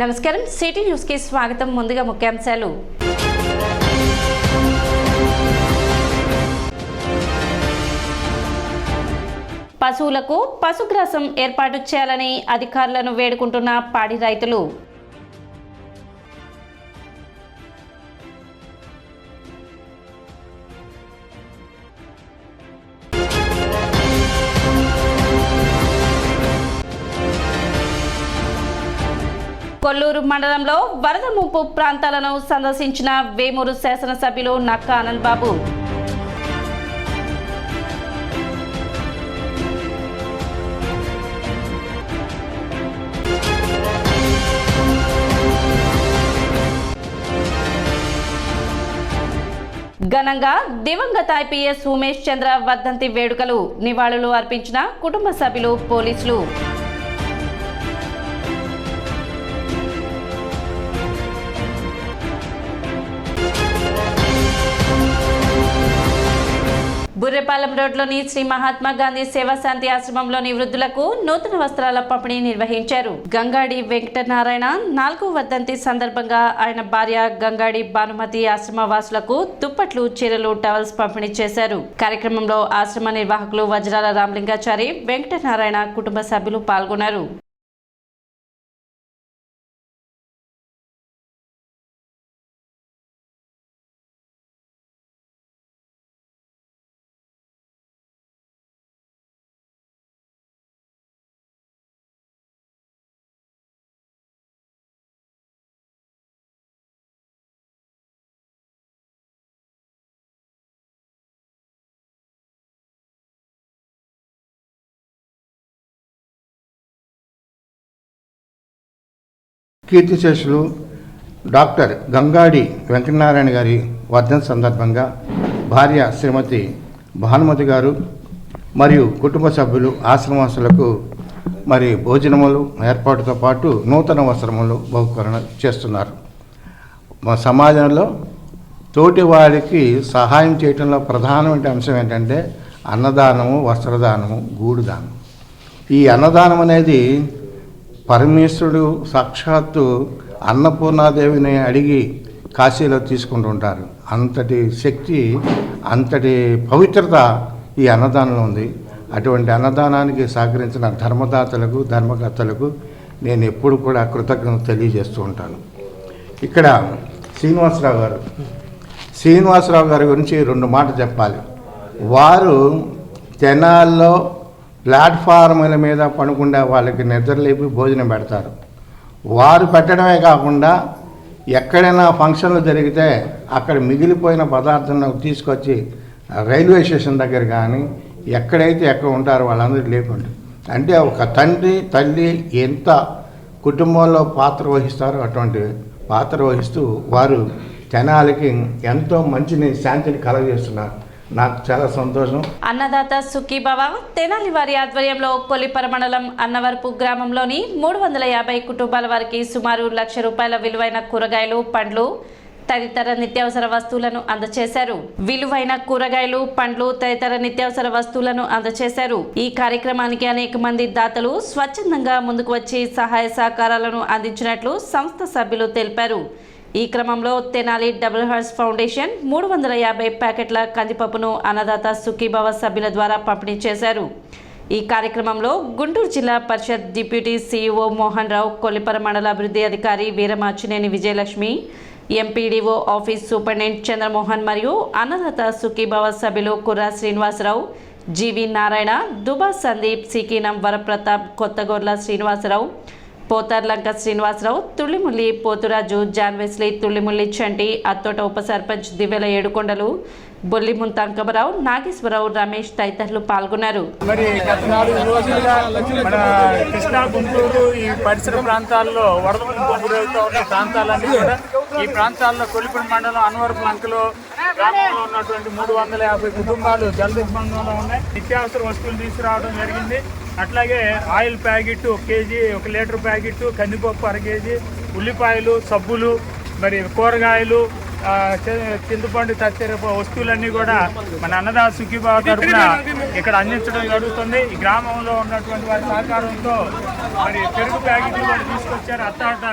నమస్కారం city news కి స్వాగతం. ముందుగా ముఖ్యాంశాలు. పశువులకు పశుగ్రాసం ఏర్పాటు చేయాలని అధికారులను వేడుకుంటున్న పాడి రైతులు. కొల్లూరు మండలంలో వరద ముంపు ప్రాంతాలను సందర్శించిన వేమూరు శాసనసభ్యులు నక్కా ఆనంద్ బాబు. ఘనంగా దివంగత ఐపీఎస్ ఉమేష్ చంద్ర వర్ధంతి వేడుకలు. నివాళులు అర్పించిన కుటుంబ సభ్యులు, పోలీసులు. బుర్రెపాలెం రోడ్లోని శ్రీ మహాత్మా గాంధీ సేవాశాంతి ఆశ్రమంలోని వృద్ధులకు నూతన వస్త్రాల పంపిణీ నిర్వహించారు. గంగాడి వెంకటనారాయణ 4వ వర్ధంతి సందర్భంగా ఆయన భార్య గంగాడి భానుమతి ఆశ్రమ వాసులకు దుప్పట్లు, చీరలు, టవల్స్ పంపిణీ చేశారు. కార్యక్రమంలో ఆశ్రమ నిర్వాహకులు వజ్రాల రామలింగాచారి, వెంకటనారాయణ కుటుంబ సభ్యులు పాల్గొన్నారు. కీర్తిశేషులు డాక్టర్ గంగాడి వెంకటనారాయణ గారి వర్ధంతి సందర్భంగా భార్య శ్రీమతి భానుమతి గారు మరియు కుటుంబ సభ్యులు ఆశ్రమవాసులకు భోజనములు ఏర్పాటుతో పాటు నూతన వస్త్రములు బహుకరణ చేస్తున్నారు. మా సమాజంలో తోటి వారికి సహాయం చేయడంలో ప్రధానమైన అంశం ఏంటంటే అన్నదానము, వస్త్రదానము, గూడుదానం. ఈ అన్నదానం అనేది పరమేశ్వరుడు సాక్షాత్తు అన్నపూర్ణాదేవిని అడిగి కాశీలో తీసుకుంటుంటారు. అంతటి శక్తి, అంతటి పవిత్రత ఈ అన్నదానంలో ఉంది. అటువంటి అన్నదానానికి సహకరించిన ధర్మదాతలకు, ధర్మకర్తలకు నేను ఎప్పుడు కూడా కృతజ్ఞత తెలియజేస్తూ ఉంటాను. ఇక్కడ శ్రీనివాసరావు గారి గురించి 2 మాటలు చెప్పాలి. వారు తెనాల్లో ప్లాట్ఫార్ముల మీద పడుకుండే వాళ్ళకి నిద్రలేపి భోజనం పెడతారు. వారు పెట్టడమే కాకుండా ఎక్కడైనా ఫంక్షన్లు జరిగితే అక్కడ మిగిలిపోయిన పదార్థం తీసుకొచ్చి రైల్వే స్టేషన్ దగ్గర కానీ ఎక్కడ ఉంటారో వాళ్ళందరూ లేకుండా, అంటే ఒక తండ్రి, తల్లి ఎంత కుటుంబంలో పాత్ర వహిస్తారో అటువంటి పాత్ర వహిస్తూ వారు తెనాలికి ఎంతో మంచిని, శాంతిని కలగజేస్తున్నారు. నాకు చాలా సంతోషం. అన్నదాత సుఖీభవ తెనాలి వారి ఆధ్వర్యంలో కొల్లిపర మండలం అన్నవరపు గ్రామంలోని 350 కుటుంబాల వారికి సుమారు ₹1,00,000 విలువైన కూరగాయలు, పండ్లు తదితర నిత్యావసర వస్తువులను అందజేశారు. విలువైన కూరగాయలు, పండ్లు తదితర నిత్యావసర వస్తువులను అందజేశారు. ఈ కార్యక్రమానికి అనేక మంది దాతలు స్వచ్ఛందంగా ముందుకు వచ్చి సహాయ సహకారాలను అందించినట్లు సంస్థ సభ్యులు తెలిపారు. ఈ క్రమంలో Tenali double horse foundation 350 ప్యాకెట్ల కందిపప్పును Annadata Sukhibhava సభ్యుల ద్వారా పంపిణీ చేశారు. ఈ కార్యక్రమంలో గుంటూరు జిల్లా పరిషత్ డిప్యూటీ సీఈఓ మోహన్ రావు, కొల్లిపర మండల అభివృద్ధి అధికారి Veeramachaneni Vijayalakshmi, MPDO office superintendent Chandramohan మరియు అన్నదాత సుఖీభవ సభ్యులు కుర్రా శ్రీనివాసరావు, జీవి నారాయణ, దుబా సందీప్, సికీనం వరప్రతాప్, కొత్తగొర్ల శ్రీనివాసరావు, పోతార్లంక శ్రీనివాసరావు, తుళ్ళిముల్లి పోతురాజు, జాన్వెస్లీ, తుళ్ళిముల్లి చంటి, అత్తోట ఉప సర్పంచ్ దివ్యల ఏడుకొండలు, బొల్లి ముంతాంకమరావు, నాగేశ్వరరావు, రమేష్ తదితరులు పాల్గొన్నారు. మరి గత 4 రోజులుగా మన కృష్ణా, గుంటూరు ఈ పరిసర ప్రాంతాల్లో వరద ముంపు గురవుతూ ఉన్న ప్రాంతాలన్నీ కూడా ఈ ప్రాంతాల్లో కొల్లిపర మండలం అన్నవరపు లంకలో గ్రామంలో ఉన్నటువంటి 350 కుటుంబాలు జలదిగ్బంధంలో ఉన్నాయి. నిత్యావసర వస్తువులు తీసుకురావడం జరిగింది. అట్లాగే oil packet 1 KG, 1 litre packet, కందిపప్పు 1/2 కేజీ, ఉల్లిపాయలు, సబ్బులు, మరి కూరగాయలు, చింతపండు తదితర వస్తువులన్నీ కూడా మన అన్నదాత సుఖీభావ తరఫున ఇక్కడ అందించడం జరుగుతుంది. ఈ గ్రామంలో ఉన్నటువంటి వారి సహకారంతో మరి పెరుగు ప్యాకెట్లు కూడా తీసుకొచ్చారు. అత్తాట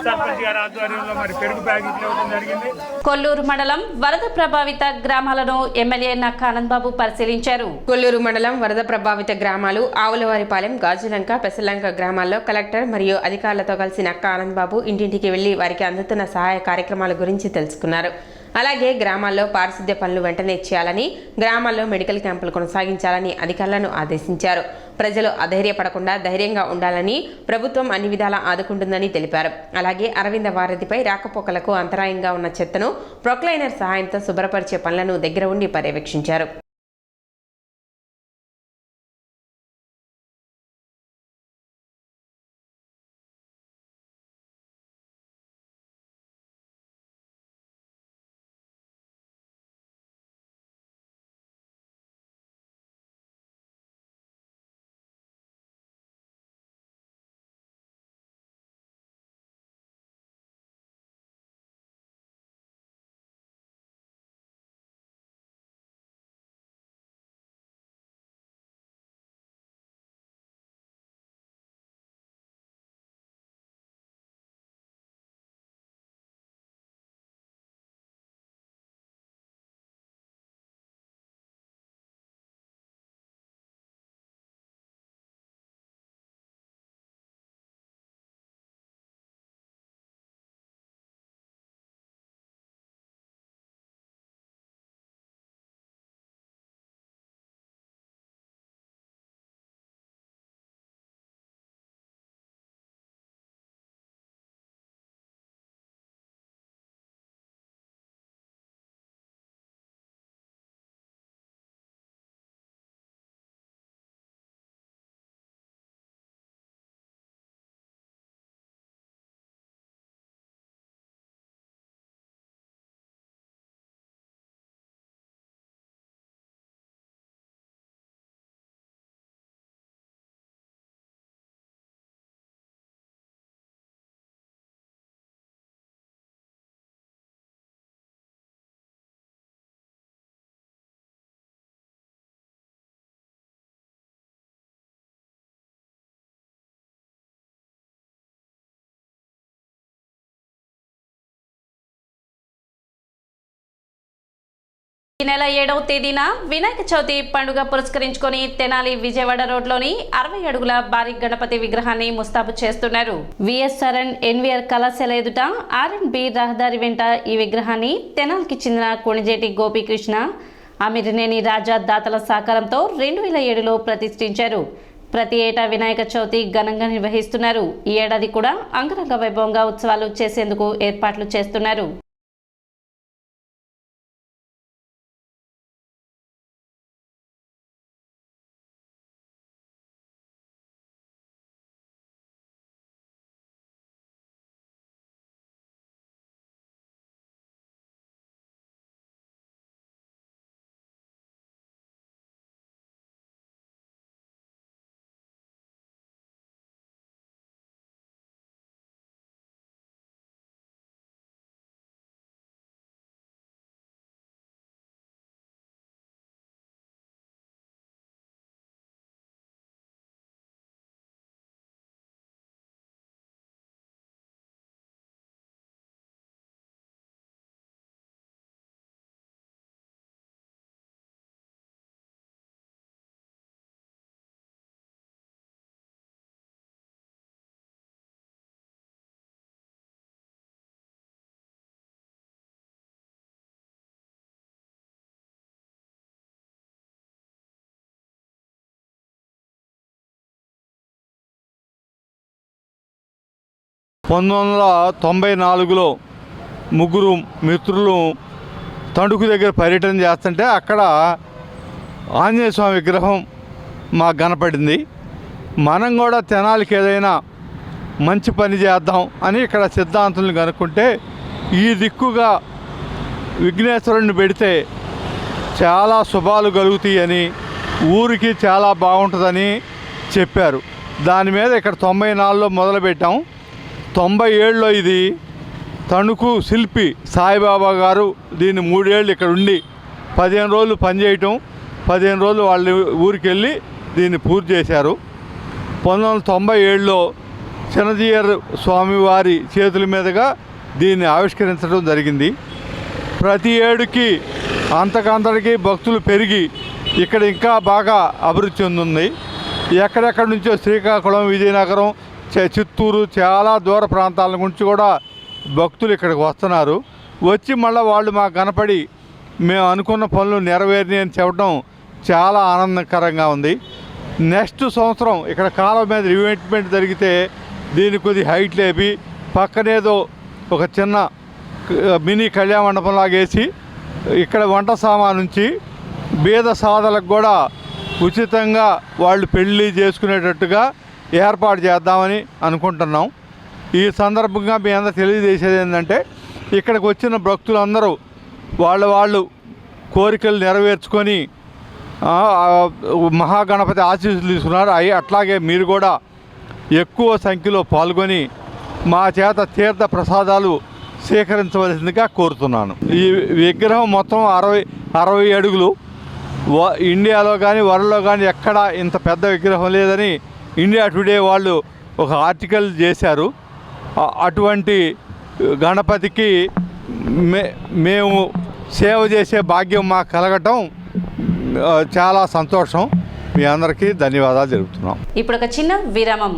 సర్పంచ్ గారి ఆధ్వర్యంలో మరి పెరుగు ప్యాకెట్లు ఇవ్వడం జరిగింది. కొల్లూరు మండలం వరద ప్రభావిత గ్రామాలను ఎమ్మెల్యే నక్కా ఆనందబాబు పరిశీలించారు. కొల్లూరు మండలం వరద ప్రభావిత గ్రామాలు ఆవులవారిపాలెం, గాజులంక, పెసలంక గ్రామాల్లో కలెక్టర్ మరియు అధికారులతో కలిసి నక్కా ఆనందబాబు ఇంటింటికి వెళ్లి వారికి అందుతున్న సహాయ కార్యక్రమాల గురించి తెలుసుకున్నారు. అలాగే గ్రామాల్లో పారిశుద్ధ్య పనులు వెంటనే చేయాలని, గ్రామాల్లో మెడికల్ క్యాంపులు కొనసాగించాలని అధికారులను ఆదేశించారు. ప్రజలు అధైర్యపడకుండా ధైర్యంగా ఉండాలని, ప్రభుత్వం అన్ని విధాలా ఆదుకుంటుందని తెలిపారు. అలాగే అరవింద వారధిపై రాకపోకలకు అంతరాయంగా ఉన్న చెత్తను ప్రొక్లైనర్ సహాయంతో శుభ్రపరిచే పనులను దగ్గర ఉండి పర్యవేక్షించారు. ఈ నెల 7వ తేదీన వినాయక చవితి పండుగ పురస్కరించుకొని తెనాలి విజయవాడ రోడ్లోని 60 అడుగుల భారీ గణపతి విగ్రహాన్ని ముస్తాబు చేస్తున్నారు. విఎస్ఆర్ఎన్ ఎన్వీఆర్ కళాశాల ఎదుట ఆర్ఎండ్బి రహదారి వెంట ఈ విగ్రహాన్ని తెనాలికి చెందిన కొణిజేటి గోపీకృష్ణ, అమిరినేని రాజా దాతల సహకారంతో 2007లో ప్రతిష్ఠించారు. ప్రతి ఏటా వినాయక చవితి ఘనంగా నిర్వహిస్తున్నారు. ఈ ఏడాది కూడా అంగరంగ వైభవంగా ఉత్సవాలు చేసేందుకు ఏర్పాట్లు చేస్తున్నారు. (1994) ముగ్గురు మిత్రులు తణుకు దగ్గర పర్యటన చేస్తుంటే అక్కడ ఆంజనేయ స్వామి విగ్రహం మాకు కనపడింది. మనం కూడా తెనాలికి ఏదైనా మంచి పని చేద్దాం అని ఇక్కడ సిద్ధాంతులను కనుక్కుంటే ఈ దిక్కుగా విఘ్నేశ్వరుని పెడితే చాలా శుభాలు కలుగుతాయని, ఊరికి చాలా బాగుంటుందని చెప్పారు. దాని మీద ఇక్కడ 94లో మొదలుపెట్టాం. 97లో ఇది తణుకు శిల్పి సాయిబాబా గారు దీన్ని 3 ఏళ్ళు ఇక్కడ ఉండి 15 రోజులు పనిచేయటం, 15 రోజులు వాళ్ళ ఊరికి వెళ్ళి దీన్ని పూర్తి చేశారు. 1997లో చిన్నజీయర్ స్వామివారి చేతుల మీదుగా దీన్ని ఆవిష్కరించడం జరిగింది. ప్రతి ఏడుకి అంతకంతటికి భక్తులు పెరిగి ఇక్కడ ఇంకా బాగా అభివృద్ధి చెందుంది. ఎక్కడెక్కడి నుంచో శ్రీకాకుళం, విజయనగరం, చిత్తూరు చాలా దూర ప్రాంతాల నుంచి కూడా భక్తులు ఇక్కడికి వస్తున్నారు. వచ్చి మళ్ళీ వాళ్ళు మాకు కనపడి మేము అనుకున్న పనులు నెరవేరిని అని చెప్పడం చాలా ఆనందకరంగా ఉంది. నెక్స్ట్ సంవత్సరం ఇక్కడ కాలువ మీద రివెంట్మెంట్ జరిగితే దీన్ని కొద్ది హైట్ లేపి పక్కనేదో ఒక చిన్న మినీ కళ్యాణ మండపంలాగా వేసి ఇక్కడ వంట సామాను నుంచి బీద సాధలకు కూడా ఉచితంగా వాళ్ళు పెళ్ళి చేసుకునేటట్టుగా ఏర్పాటు చేద్దామని అనుకుంటున్నాం. ఈ సందర్భంగా మీ అందరూ తెలియజేసేది ఏంటంటే ఇక్కడికి వచ్చిన భక్తులందరూ వాళ్ళు కోరికలు నెరవేర్చుకొని మహాగణపతి ఆశీస్సులు తీసుకున్నారు. అట్లాగే మీరు కూడా ఎక్కువ సంఖ్యలో పాల్గొని మా చేత తీర్థ ప్రసాదాలు స్వీకరించవలసిందిగా కోరుతున్నాను. ఈ విగ్రహం మొత్తం 60 అడుగులు. ఇండియాలో కానీ వరల్డ్లో కానీ ఎక్కడ ఇంత పెద్ద విగ్రహం లేదని ఇండియా టుడే వాళ్ళు ఒక ఆర్టికల్ చేశారు. అటువంటి గణపతికి మేము సేవ చేసే భాగ్యం మాకు కలగటం చాలా సంతోషం. మీ అందరికీ ధన్యవాదాలు తెలుపుతున్నాం. ఇప్పుడు ఒక చిన్న విరామం.